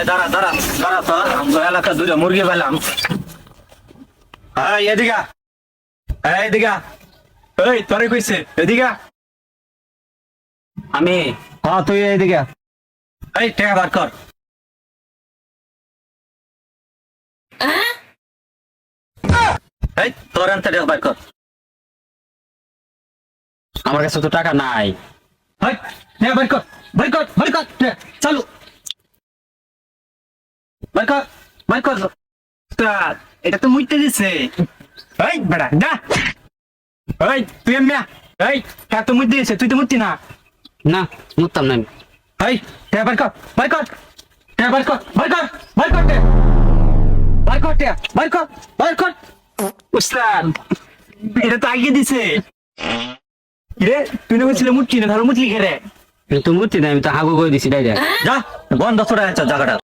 দাঁড়া দাঁড়া দাঁড়া তো আমরা এলাকা দুটো মুরগি পেলাম। এদিকে এদিকে এই তোরে কইছে এদিকে আমি। হ্যাঁ তুই এদিকে এই টাকা বার কর। এই তোর আনতে টাকা বার কর। আমার কাছে তো টাকা নাই। এই টাকা বার কর বার কর বার কর চালু বার কর বার কর। এটা তো মুইতে দিছে। এই বেড়া যা। এই তুই এমনিয়া এই হ্যাঁ তো মুইতে দিছে তুই তো মুতি না। না মুততাম না আমি। এই টাকা বার কর বার কর টাকা বার কর বার কর বার কর বার কর টাকা বার কর বার কর। উস্তাদ এটা তো আগে দিছে রে। তুই না বলছিলে মুটকি না ধরো মুটলি খেরে। কিন্তু মুততি না আমি তো হাগু করে দিছি ডাইরেক্ট। যা বন্ধ করে জায়গাটা।